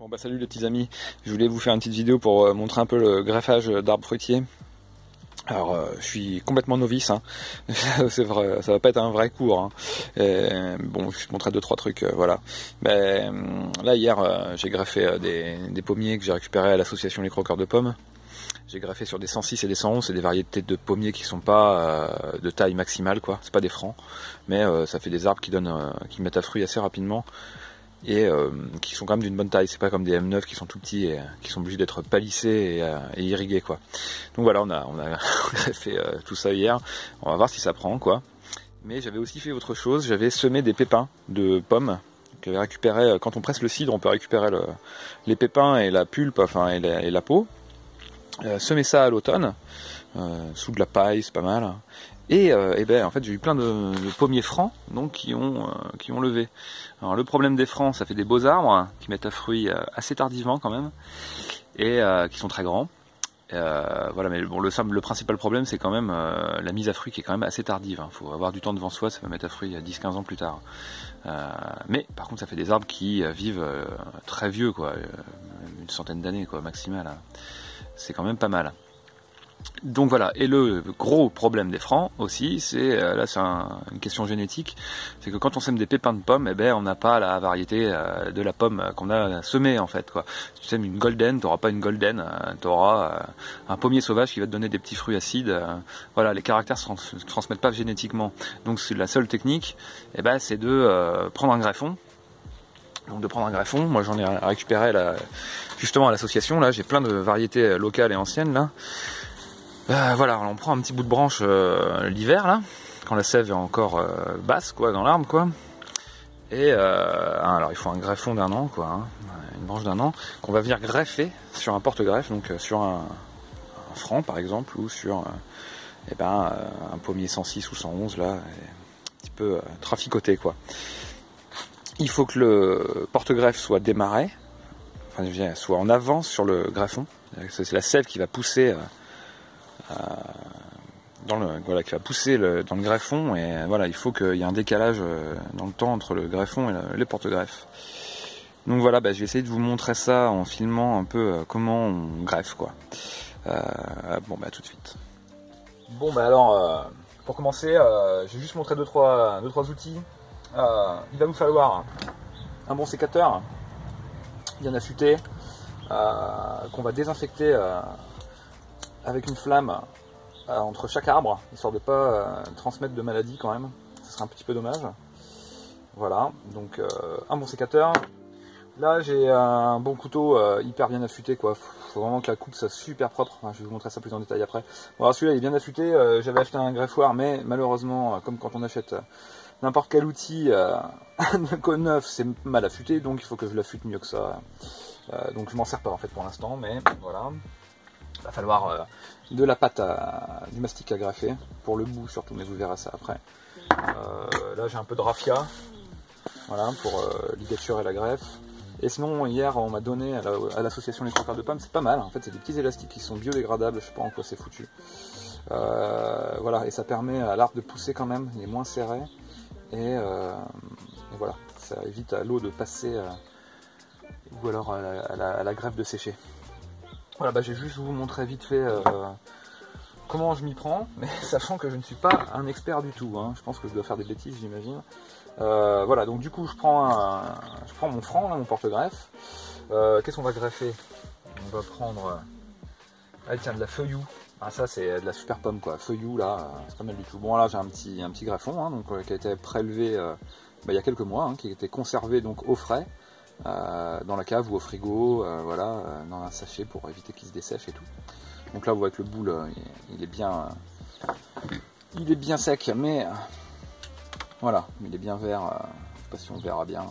Bon bah salut les petits amis, je voulais vous faire une petite vidéo pour montrer un peu le greffage d'arbres fruitiers. Alors je suis complètement novice, hein. C'est vrai, ça va pas être un vrai cours, hein. Bon, je te montrerai 2-3 trucs, voilà. Mais là hier j'ai greffé des pommiers que j'ai récupérés à l'association Les Croqueurs de Pommes. J'ai greffé sur des 106 et des 111, c'est des variétés de pommiers qui sont pas de taille maximale, quoi. C'est pas des francs, mais ça fait des arbres qui mettent à fruit assez rapidement. Et qui sont quand même d'une bonne taille, c'est pas comme des M9 qui sont tout petits et qui sont obligés d'être palissés et irrigués, quoi. Donc voilà, on a greffé tout ça hier, on va voir si ça prend, quoi. Mais j'avais aussi fait autre chose, j'avais semé des pépins de pommes que j'avais récupéré, quand on presse le cidre on peut récupérer les pépins et la pulpe, enfin et la peau. Semer ça à l'automne, sous de la paille, c'est pas mal. Et ben en fait j'ai eu plein de pommiers francs donc qui ont levé. Alors le problème des francs, ça fait des beaux arbres qui mettent à fruit assez tardivement quand même et qui sont très grands. Voilà, mais bon, le principal problème c'est quand même la mise à fruit qui est quand même assez tardive. Il faut avoir du temps devant soi, ça va mettre à fruit 10-15 ans plus tard. Mais par contre ça fait des arbres qui vivent très vieux, quoi, une centaine d'années, quoi, maximal. C'est quand même pas mal. Donc voilà, et le gros problème des francs aussi, c'est là c'est une question génétique, c'est que quand on sème des pépins de pommes, eh ben on n'a pas la variété de la pomme qu'on a semée en fait, quoi. Si tu sèmes une golden, tu n'auras pas une golden, tu auras un pommier sauvage qui va te donner des petits fruits acides. Voilà, les caractères se transmettent pas génétiquement. Donc c'est la seule technique, eh ben c'est de prendre un greffon. Donc de prendre un greffon, moi j'en ai récupéré là, justement à l'association, là j'ai plein de variétés locales et anciennes là. Voilà, on prend un petit bout de branche l'hiver là, quand la sève est encore basse, quoi, dans l'arbre, quoi. Et alors il faut un greffon d'1 an, quoi, hein, une branche d'1 an, qu'on va venir greffer sur un porte-greffe, donc sur un franc par exemple, ou sur un pommier 106 ou 111 là, un petit peu traficoté, quoi. Il faut que le porte-greffe soit démarré, enfin soit en avance sur le greffon. C'est la sève qui va pousser qui va pousser dans le greffon, et voilà, il faut qu'il y ait un décalage dans le temps entre le greffon et les porte-greffes. Donc voilà, je vais essayer de vous montrer ça en filmant un peu comment on greffe, quoi. Bon tout de suite. Bon alors, pour commencer, je vais juste montrer 2-3 outils. Il va nous falloir un bon sécateur, bien affûté, qu'on va désinfecter avec une flamme entre chaque arbre, histoire de ne pas transmettre de maladies quand même, ce serait un petit peu dommage. Voilà, donc un bon sécateur. Là j'ai un bon couteau hyper bien affûté, quoi. Faut vraiment que la coupe soit super propre. Enfin, je vais vous montrer ça plus en détail après. Bon, alors celui-là il est bien affûté, j'avais acheté un greffoir, mais malheureusement, comme quand on achète n'importe quel outil neuf, c'est mal affûté, donc il faut que je l'affûte mieux que ça. Donc je m'en sers pas en fait pour l'instant, mais voilà. Il va falloir de la pâte du mastic à greffer, pour le bout surtout, mais vous verrez ça après. Là j'ai un peu de raffia, voilà, pour ligature et la greffe. Et sinon hier on m'a donné à l'association Les Croqueurs de Pommes, c'est pas mal, en fait c'est des petits élastiques qui sont biodégradables, je sais pas en quoi c'est foutu. Voilà, et ça permet à l'arbre de pousser quand même, il est moins serré, et voilà, ça évite à l'eau de passer, ou alors à la greffe de sécher. Voilà, je vais juste vous montrer vite fait comment je m'y prends, mais sachant que je ne suis pas un expert du tout, hein. Je pense que je dois faire des bêtises, j'imagine. Voilà, donc du coup je prends mon franc, là, mon porte-greffe. Qu'est-ce qu'on va greffer? On va prendre tiens, de la feuillou. Ah, ça c'est de la super pomme, quoi, feuillou là, c'est pas mal du tout. Bon, là j'ai un petit greffon, hein, donc, qui a été prélevé il y a quelques mois, hein, qui a été conservé donc au frais. Dans la cave ou au frigo, voilà, dans un sachet pour éviter qu'il se dessèche et tout. Donc là vous voyez que le boule il est bien sec, mais voilà, il est bien vert, je sais pas si on verra bien,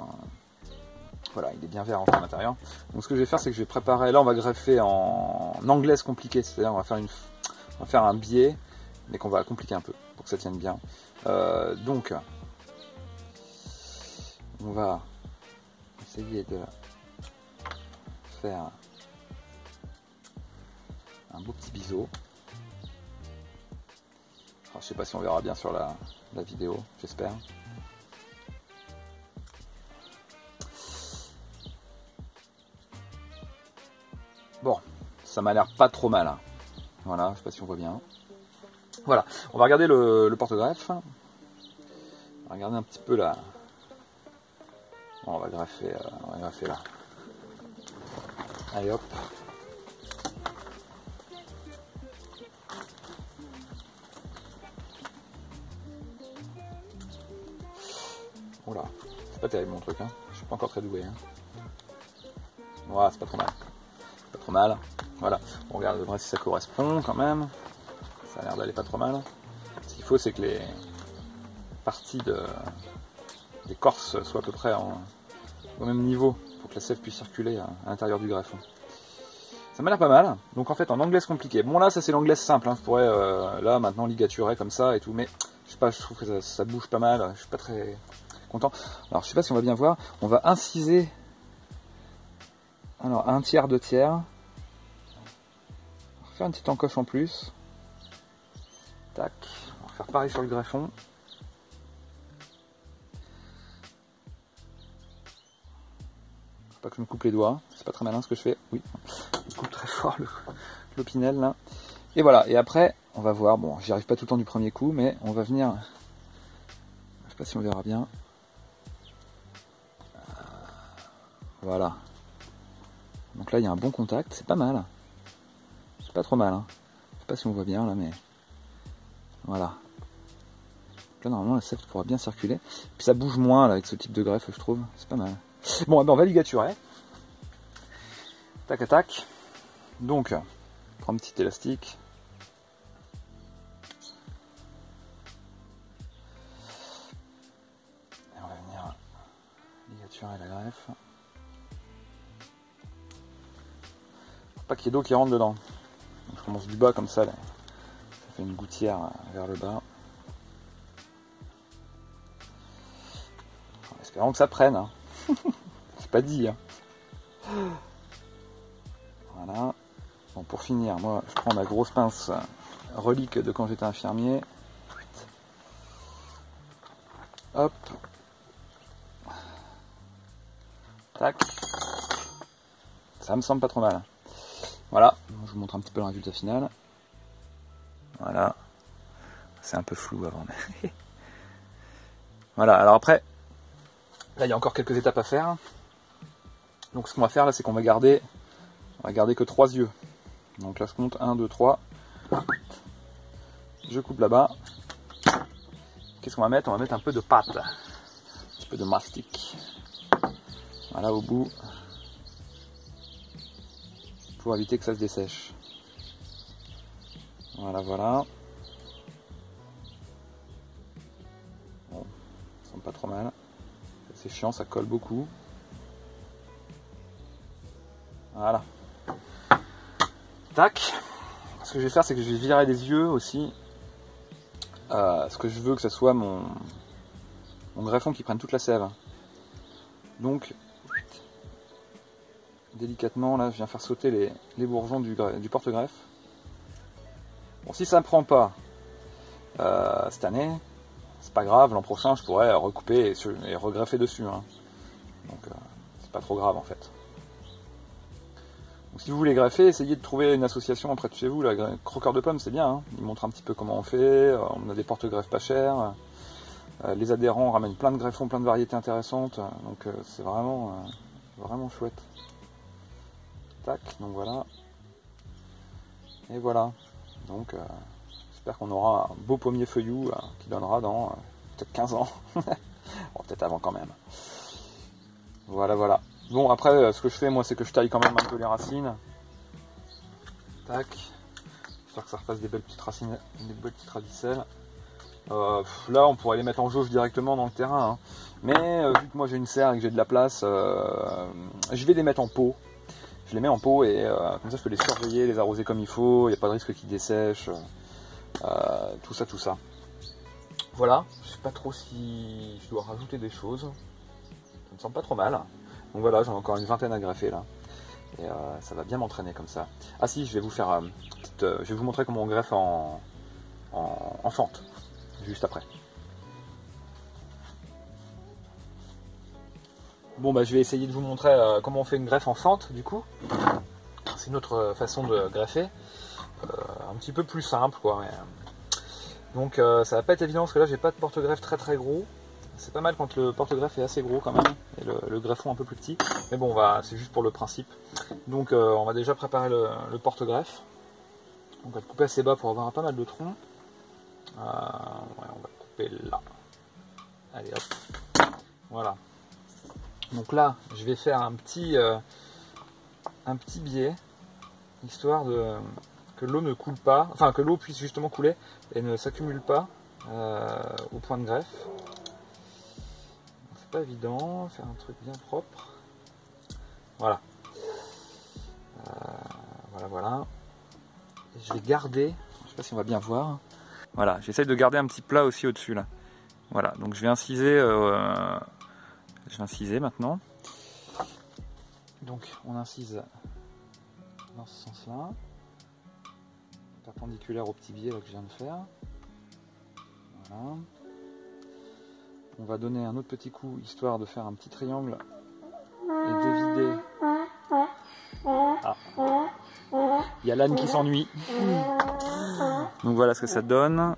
voilà, il est bien vert en à l'intérieur. Donc ce que je vais faire, c'est que je vais préparer, là on va greffer en anglaise compliquée, c'est-à-dire on va faire un biais, mais qu'on va compliquer un peu pour que ça tienne bien. Donc on va essayer de faire un beau petit biseau. Alors, je sais pas si on verra bien sur la vidéo, j'espère. Bon, ça m'a l'air pas trop mal. Hein. Voilà, je sais pas si on voit bien. Voilà, on va regarder le porte-greffe. On va regarder un petit peu là. Bon, on va greffer là. Allez hop. Oula, c'est pas terrible mon truc, hein. Je suis pas encore très doué. Hein. Voilà, c'est pas trop mal. C'est pas trop mal. Voilà, on regarde voir si ça correspond quand même. Ça a l'air d'aller pas trop mal. Ce qu'il faut, c'est que les parties des corses soient à peu près au même niveau pour que la sève puisse circuler à l'intérieur du greffon. Ça m'a l'air pas mal. Donc en fait, en anglaise compliqué. Bon là, ça c'est l'anglaise simple. Hein. Je pourrais là maintenant ligaturer comme ça et tout, mais je sais pas, je trouve que ça bouge pas mal. Je suis pas très content. Alors je sais pas si on va bien voir. On va inciser. Alors un tiers, 2 tiers. On va faire une petite encoche en plus. Tac. On va faire pareil sur le greffon. Faut pas que je me coupe les doigts. C'est pas très malin ce que je fais. Oui. Je coupe très fort l'opinel là. Et voilà. Et après, on va voir. Bon, j'y arrive pas tout le temps du premier coup, mais on va venir. Je sais pas si on verra bien. Voilà. Donc là, il y a un bon contact. C'est pas mal. C'est pas trop mal. Hein. Je sais pas si on voit bien là, mais voilà. Donc là, normalement, la sève pourra bien circuler. Puis ça bouge moins là avec ce type de greffe, je trouve. C'est pas mal. Bon, ben, on va ligaturer. Tac, tac. Donc, on prend un petit élastique. Et on va venir ligaturer la greffe. Faut pas qu'il y ait d'eau qui rentre dedans. Donc, je commence du bas comme ça. Là. Ça fait une gouttière vers le bas. En espérant que ça prenne. Hein. C'est pas dit. Hein. Voilà. Bon, pour finir, moi, je prends ma grosse pince relique de quand j'étais infirmier. Hop. Tac. Ça me semble pas trop mal. Voilà. Je vous montre un petit peu le résultat final. Voilà. C'est un peu flou avant. Mais voilà. Alors après, là, il y a encore quelques étapes à faire. Donc, ce qu'on va faire là, c'est qu'on va garder que 3 yeux. Donc là, je compte 1, 2, 3. Je coupe là-bas. Qu'est-ce qu'on va mettre? On va mettre un peu de pâte. Un petit peu de mastic. Voilà, au bout. Pour éviter que ça se dessèche. Voilà, voilà. Bon, ça semble pas trop mal. C'est chiant, ça colle beaucoup. Voilà. Tac. Ce que je vais faire, c'est que je vais virer les yeux aussi. Ce que je veux que ce soit mon greffon qui prenne toute la sève. Donc, délicatement, là, je viens faire sauter les bourgeons du porte-greffe. Bon, si ça ne prend pas cette année, c'est pas grave, l'an prochain, je pourrais recouper et regreffer dessus. Hein. Donc, c'est pas trop grave, en fait. Donc, si vous voulez greffer, essayez de trouver une association près de chez vous. La Croqueur de pommes, c'est bien. Hein. Ils montrent un petit peu comment on fait. On a des porte-greffes pas chers. Les adhérents ramènent plein de greffons, plein de variétés intéressantes. Donc, c'est vraiment chouette. Tac, donc voilà. Et voilà. Donc, j'espère qu'on aura un beau pommier feuillu qui donnera dans peut-être 15 ans. Bon, peut-être avant quand même. Voilà, voilà. Bon, après, ce que je fais, moi, c'est que je taille quand même un peu les racines. Tac. J'espère que ça refasse des belles petites racines, des belles petites radicelles. Là, on pourrait les mettre en jauge directement dans le terrain. Hein. Mais, vu que moi j'ai une serre et que j'ai de la place, je vais les mettre en pot. Je les mets en pot et comme ça, je peux les surveiller, les arroser comme il faut. Il n'y a pas de risque qu'ils dessèchent. Tout ça, tout ça. Voilà. Je sais pas trop si je dois rajouter des choses. Ça me semble pas trop mal. Donc voilà, j'en ai encore une vingtaine à greffer là. Et ça va bien m'entraîner comme ça. Ah si, je vais vous faire je vais vous montrer comment on greffe en fente. Juste après. Bon bah je vais essayer de vous montrer comment on fait une greffe en fente du coup. c'est une autre façon de greffer, un petit peu plus simple quoi. Donc ça va pas être évident parce que là j'ai pas de porte-greffe très gros. C'est pas mal quand le porte-greffe est assez gros quand même et le greffon un peu plus petit. Mais bon, c'est juste pour le principe. Donc on va déjà préparer le porte-greffe. On va le couper assez bas pour avoir pas mal de troncs. Ouais, on va le couper là. Allez hop. Voilà. Donc là, je vais faire un petit biais, histoire que l'eau ne coule pas, enfin que l'eau puisse justement couler et ne s'accumule pas au point de greffe. C'est pas évident, faire un truc bien propre. Voilà. Voilà. Et je vais garder, je sais pas si on va bien voir. Voilà, j'essaye de garder un petit plat aussi au-dessus là. Voilà, donc je vais inciser maintenant. Donc on incise dans ce sens-là, perpendiculaire au petit biais là que je viens de faire. Voilà. On va donner un autre petit coup histoire de faire un petit triangle et d'évider. Ah. Il y a l'âne qui s'ennuie. Donc voilà ce que ça donne.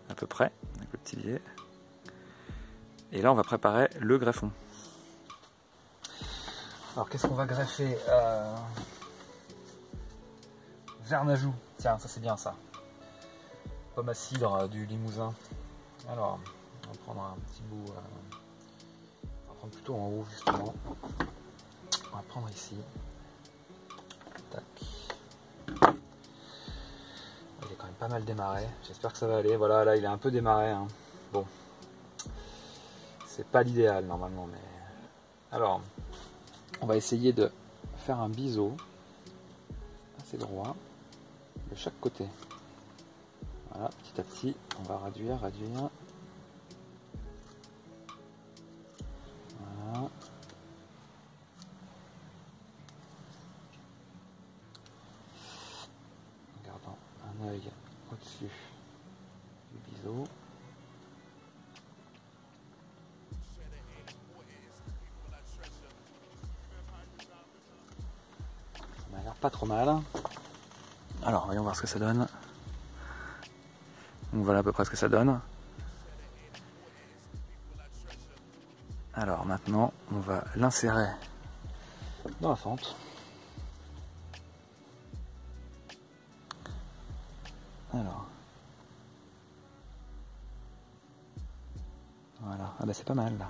À peu près, avec le petit biais. Et là on va préparer le greffon. Alors qu'est-ce qu'on va greffer? Vernajou. Tiens, ça c'est bien ça. Pomme à cidre du Limousin. Alors, on va prendre un petit bout. On va prendre plutôt en haut justement. On va prendre ici. Tac. Il est quand même pas mal démarré. J'espère que ça va aller. Voilà, là il est un peu démarré. Hein. Bon. C'est pas l'idéal normalement, mais. Alors, on va essayer de faire un biseau assez droit de chaque côté. Voilà, petit à petit, on va réduire. Voilà. En gardant un œil au-dessus du biseau. Ça m'a l'air pas trop mal. Alors, voyons voir ce que ça donne. Donc voilà à peu près ce que ça donne. Alors maintenant, on va l'insérer dans la fente. Alors. Voilà. Ah bah c'est pas mal là.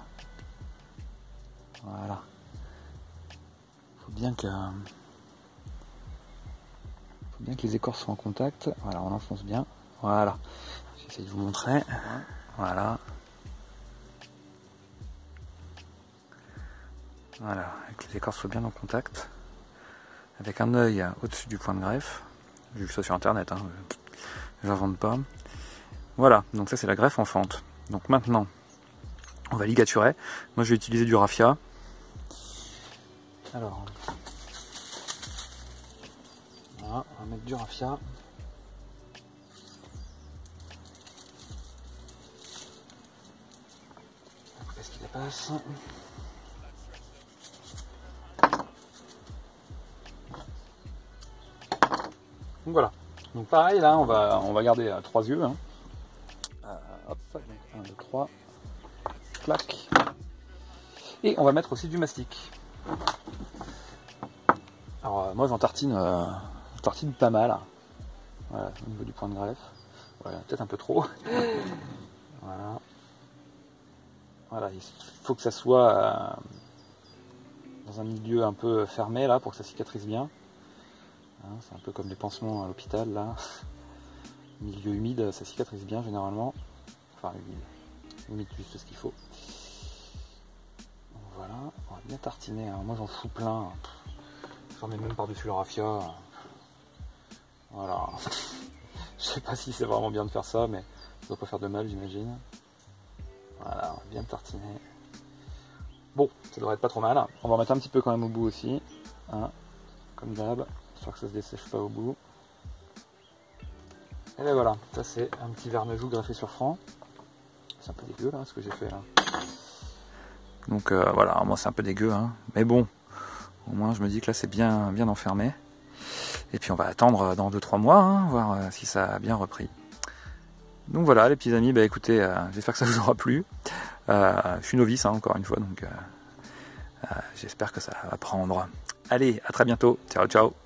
Voilà. Faut bien que les écorces soient en contact. Voilà, on enfonce bien. Voilà. J'essaie de vous montrer. Voilà. Voilà, avec que les écorces soient bien en contact. Avec un œil au-dessus du point de greffe. J'ai vu ça sur internet, hein. J'invente pas. Voilà, donc ça c'est la greffe en fente. Donc maintenant, on va ligaturer. Moi je vais utiliser du raffia. Alors, voilà, on va mettre du raffia. Est-ce qu'il dépasse? Donc voilà. Donc pareil là, on va garder 3 yeux. Hein. Hop, donc 1, 2, 3. Clac. Et on va mettre aussi du mastic. Alors moi j'en tartine pas mal. Voilà, au niveau du point de greffe. Voilà, peut-être un peu trop. Voilà. Voilà, il faut que ça soit dans un milieu un peu fermé là pour que ça cicatrise bien. Hein, c'est un peu comme les pansements à l'hôpital là. Milieu humide, ça cicatrise bien généralement. Enfin humide juste ce qu'il faut. Donc, voilà, on va bien tartiner. Alors, moi j'en fous plein. J'en mets même par-dessus le raffia. Voilà. Je sais pas si c'est vraiment bien de faire ça, mais ça doit pas faire de mal, j'imagine. Voilà, on va bien tartiner. Bon, ça devrait être pas trop mal. On va en mettre un petit peu quand même au bout aussi. Hein, comme d'hab, histoire que ça se dessèche pas au bout. Et ben voilà, ça c'est un petit vernajou greffé sur franc. C'est un peu dégueu là, ce que j'ai fait là. Donc voilà, moi c'est un peu dégueu, hein. Mais bon, Au moins je me dis que là c'est bien enfermé. Et puis on va attendre dans 2-3 mois, hein, voir si ça a bien repris. Donc voilà les petits amis, bah écoutez, j'espère que ça vous aura plu. Je suis novice hein, encore une fois, donc j'espère que ça va prendre. Allez, à très bientôt, ciao ciao.